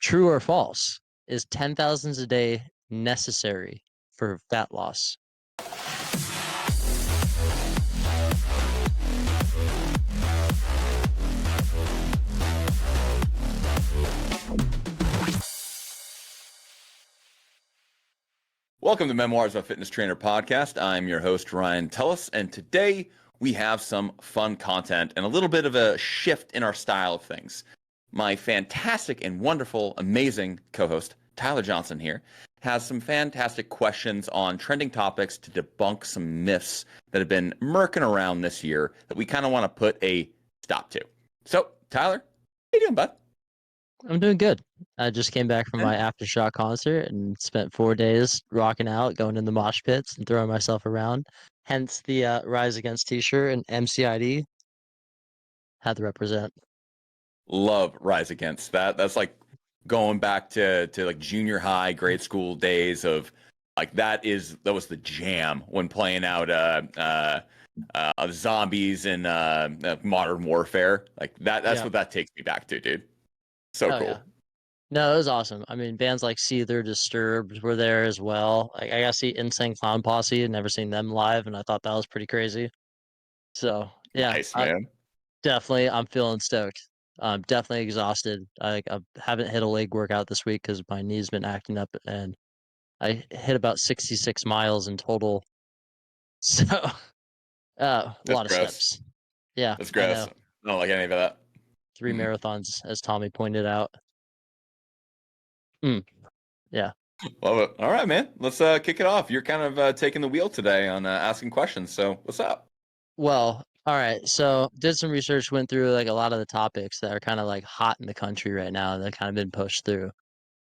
True or false? Is 10,000s a day necessary for fat loss? Welcome to Memoirs of a Fitness Trainer podcast. I'm your host, Ryan Tullis, and today we have some fun content and a little bit of a shift in our style of things. My fantastic and wonderful, amazing co-host, Tyler Johnson here, has some fantastic questions on trending topics to debunk some myths that have been murking around this year that we kind of want to put a stop to. So, Tyler, how you doing, bud? I'm doing good. I just came back from my Aftershock concert and spent 4 days rocking out, going in the mosh pits and throwing myself around. Hence the Rise Against t-shirt and MCID had to represent. Love Rise Against that. That's like going back to like junior high, grade school days of like that was the jam when playing out zombies in Modern Warfare. Like that's what that takes me back to, dude. So cool. Yeah. No, it was awesome. I mean, bands like Seether, Disturbed were there as well. Like I got to see Insane Clown Posse. I'd never seen them live, and I thought that was pretty crazy. So yeah, Nice, man. I'm feeling stoked. I'm definitely exhausted. I haven't hit a leg workout this week because my knee's been acting up, and I hit about 66 miles in total. So, a That's lot of gross. steps. Yeah, That's I gross. know. I don't like any of that. 3 marathons, as Tommy pointed out. Yeah. Love it. All right, man. Let's kick it off. You're kind of taking the wheel today on asking questions. So what's up? Well, all right. So did some research, went through like a lot of the topics that are kind of like hot in the country right now that kind of been pushed through.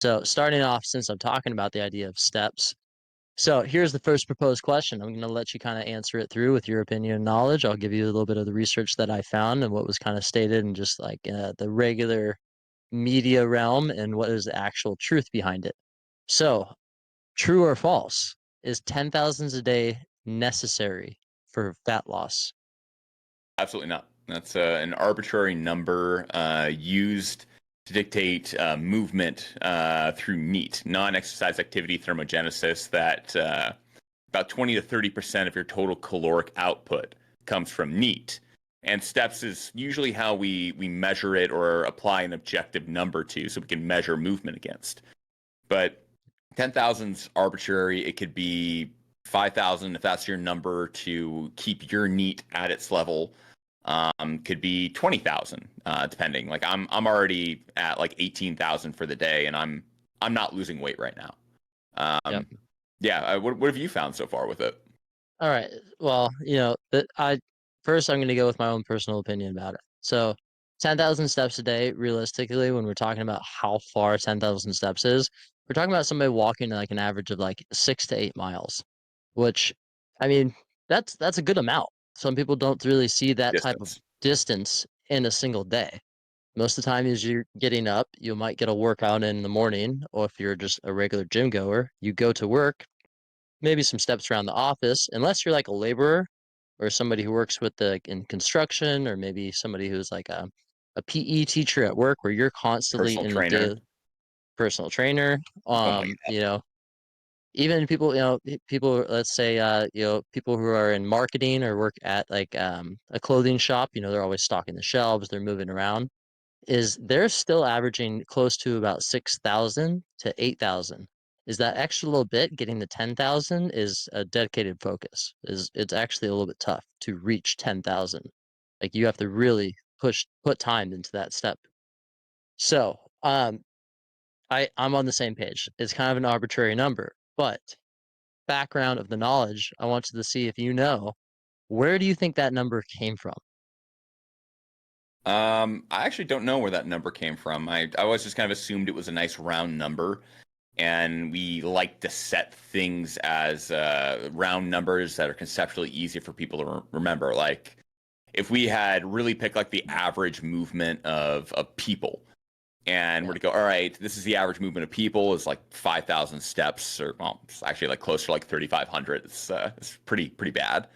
So starting off, since I'm talking about the idea of steps. So here's the first proposed question. I'm going to let you kind of answer it through with your opinion and knowledge. I'll give you a little bit of the research that I found and what was kind of stated and just like the regular media realm and what is the actual truth behind it. So, true or false? Is 10,000s a day necessary for fat loss? Absolutely not. That's an arbitrary number used to dictate movement through NEAT, non-exercise activity thermogenesis, that about 20 to 30% of your total caloric output comes from NEAT. And steps is usually how we measure it or apply an objective number to so we can measure movement against. But 10,000's arbitrary. It could be 5,000 if that's your number to keep your NEAT at its level. Could be 20,000, depending. Like I'm already at like 18,000 for the day, and I'm not losing weight right now. Yep. Yeah. What have you found so far with it? All right. Well, I'm going to go with my own personal opinion about it. So, 10,000 steps a day, realistically, when we're talking about how far 10,000 steps is, we're talking about somebody walking like an average of like 6 to 8 miles, which, I mean, that's a good amount. Some people don't really see that type of Distance. distance in a single day. Most of the time, as you're getting up, you might get a workout in the morning, or if you're just a regular gym goer, you go to work, maybe some steps around the office, unless you're like a laborer or somebody who works with in construction, or maybe somebody who's like a PE teacher at work where you're constantly Personal in the trainer. daily personal trainer. Oh my God. Even people, people, let's say, people who are in marketing or work at like a clothing shop, they're always stocking the shelves, they're moving around, they're still averaging close to about 6,000 to 8,000. Is that extra little bit getting the 10,000 is a dedicated focus. It's actually a little bit tough to reach 10,000. Like you have to really put time into that step. So, I'm on the same page. It's kind of an arbitrary number, but background of the knowledge, I wanted to see if where do you think that number came from? I actually don't know where that number came from. I always just kind of assumed it was a nice round number, and we like to set things as round numbers that are conceptually easy for people to remember. Like if we had really picked like the average movement of people, and we're to go, all right, this is the average movement of people is like 5,000 steps, or well, it's actually like closer to like 3,500. It's pretty bad.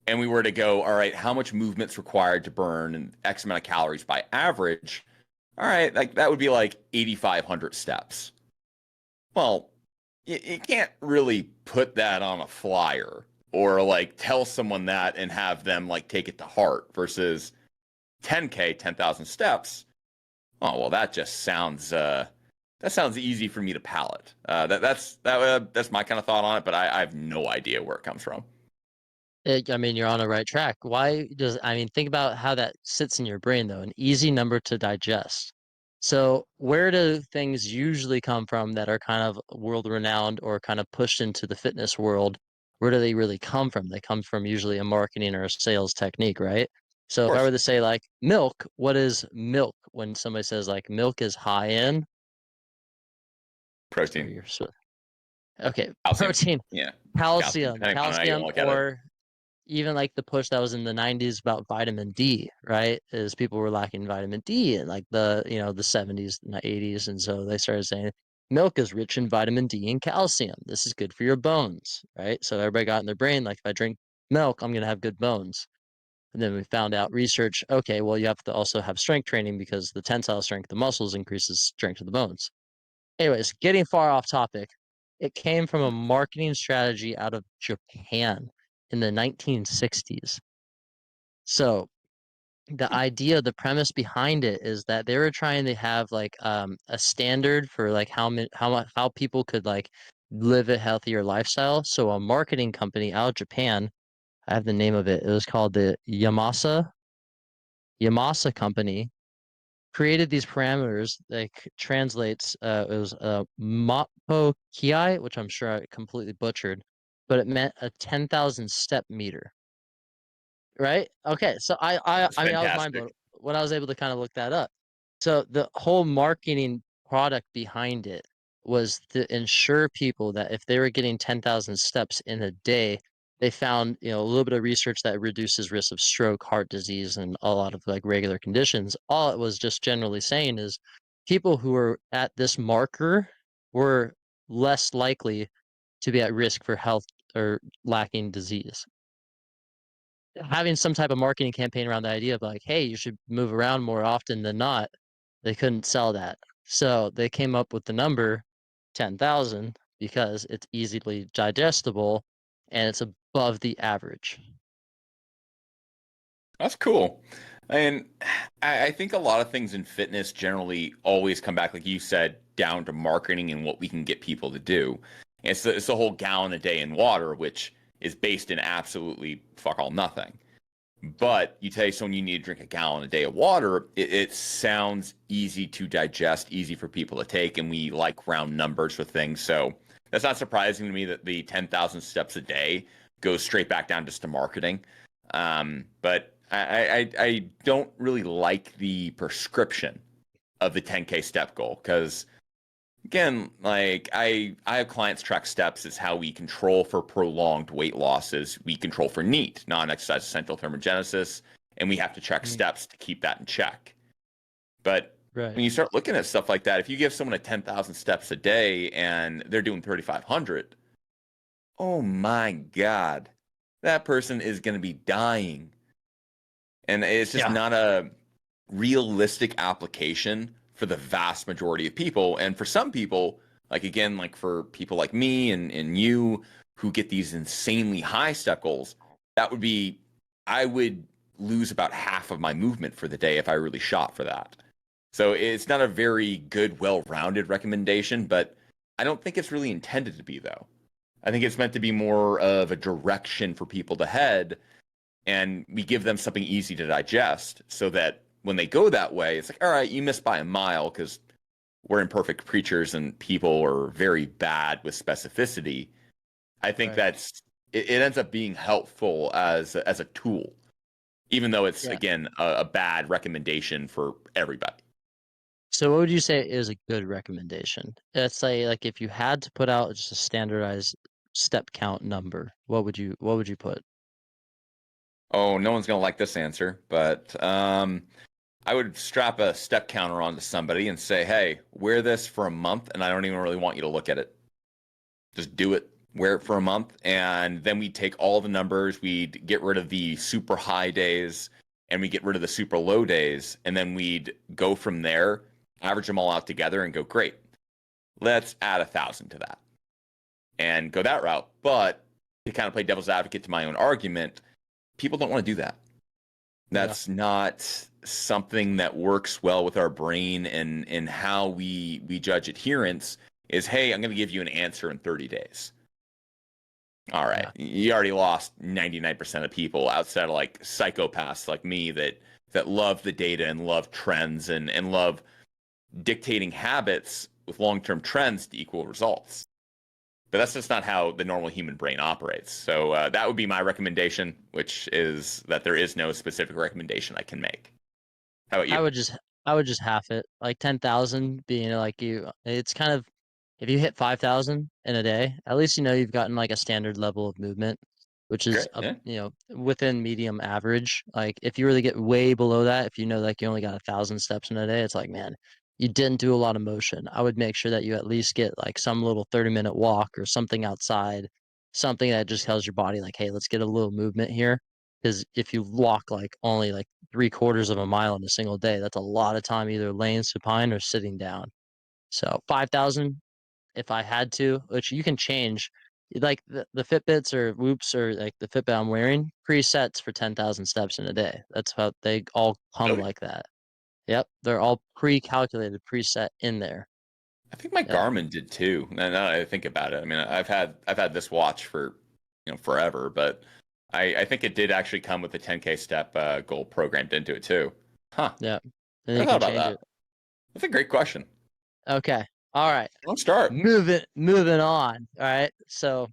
And we were to go, all right, how much movement's required to burn X amount of calories by average? all right, like that would be like 8,500 steps. Well, you can't really put that on a flyer or like tell someone that and have them like take it to heart versus 10K, 10,000 steps. Oh, well, that sounds easy for me to palate. That's my kind of thought on it, but I have no idea where it comes from. I mean, you're on the right track. Why does, I mean, think about how that sits in your brain, though, an easy number to digest. So, where do things usually come from that are kind of world renowned or kind of pushed into the fitness world? Where do they really come from? They come from usually a marketing or a sales technique, right? Of So, if I were course, to say like milk, what is milk? When somebody says like milk is high in, protein, sorry, okay, calcium, protein, yeah, calcium, calcium, depending on how you want calcium, to look at it. or even like the push that was in the 90s about vitamin D, right? Is people were lacking vitamin D in like the 70s and the 80s. And so they started saying milk is rich in vitamin D and calcium. This is good for your bones, right? So everybody got in their brain, like if I drink milk, I'm going to have good bones. And then we found out research, okay, well, you have to also have strength training because the tensile strength of the muscles increases strength of the bones. Anyways, getting far off topic, it came from a marketing strategy out of Japan in the 1960s. So the idea, the premise behind it is that they were trying to have like a standard for like how people could like live a healthier lifestyle. So a marketing company out of Japan, I have the name of it. It was called the Yamasa Company created these parameters that translates it was Mappo Kiai, which I'm sure I completely butchered, but it meant a 10,000 step meter, right? Okay, so That's I mean I was mind fantastic. blown when I was able to kind of look that up. So the whole marketing product behind it was to ensure people that if they were getting 10,000 steps in a day, they found, a little bit of research that reduces risk of stroke, heart disease, and a lot of like regular conditions. All it was just generally saying is people who are at this marker were less likely to be at risk for health or lacking disease. Having some type of marketing campaign around the idea of like, hey, you should move around more often than not, they couldn't sell that. So they came up with the number 10,000 because it's easily digestible and it's above the average. That's cool. And I think a lot of things in fitness generally always come back, like you said, down to marketing and what we can get people to do. And it's the whole gallon a day in water, which is based in absolutely fuck all nothing. But you tell someone you need to drink a gallon a day of water, it sounds easy to digest, easy for people to take, and we like round numbers with things. So that's not surprising to me that the 10,000 steps a day goes straight back down just to marketing. But I don't really like the prescription of the 10K step goal because again, like I have clients track steps as how we control for prolonged weight losses. We control for NEAT, non-exercise essential thermogenesis, and we have to track Mm, steps to keep that in check. But right. when you start looking at stuff like that, if you give someone a 10,000 steps a day and they're doing 3,500, oh my God, that person is going to be dying. And it's just Yeah. not a realistic application for the vast majority of people. And for some people, like again, like for people like me and you who get these insanely high step goals, that would be, I would lose about half of my movement for the day if I really shot for that. So it's not a very good, well rounded recommendation, but I don't think it's really intended to be, though. I think it's meant to be more of a direction for people to head and we give them something easy to digest so that when they go that way, it's like, all right, you missed by a mile because we're imperfect creatures and people are very bad with specificity. I think Right. it ends up being helpful as a tool, even though it's Yeah. again a bad recommendation for everybody. So what would you say is a good recommendation? Let's say like if you had to put out just a standardized step count number, what would you put? Oh, no one's gonna like this answer, but I would strap a step counter onto somebody and say, "Hey, wear this for a month, and I don't even really want you to look at it. Just do it, wear it for a month, and then we take all the numbers, we'd get rid of the super high days, and we get rid of the super low days, and then we'd go from there average them all out together and go, great, let's add 1,000 to that and go that route. But to kind of play devil's advocate to my own argument, people don't want to do that. Yeah. That's not something that works well with our brain, and how we judge adherence is, hey, I'm going to give you an answer in 30 days. All right. Yeah. You already lost 99% of people outside of like psychopaths like me that love the data and love trends and love dictating habits with long-term trends to equal results. But that's just not how the normal human brain operates. So that would be my recommendation, which is that there is no specific recommendation I can make. How about I you? would just I would just half it. Like 10,000 being like it's kind of, if you hit 5,000 in a day, at least you know you've gotten like a standard level of movement, which is Great. Yeah. within medium average. Like if you really get way below that, if you know like you only got 1,000 steps in a day, it's like, man, you didn't do a lot of motion. I would make sure that you at least get like some little 30-minute walk or something outside, something that just tells your body like, hey, let's get a little movement here. Because if you walk like only like 3/4 of a mile in a single day, that's a lot of time either laying supine or sitting down. So 5,000 if I had to, which you can change. Like the Fitbits or Whoops or like the Fitbit I'm wearing, presets for 10,000 steps in a day. That's how they all come Really? like that. Yep, they're all pre-calculated, preset in there. I think my Yep, Garmin did too. Now that I think about it, I mean, I've had this watch for forever, but I think it did actually come with a 10K step goal programmed into it too. Huh. yep. And I you thought can about change that. it. That's a great question. Okay. All right. Let's start. Moving on. All right. So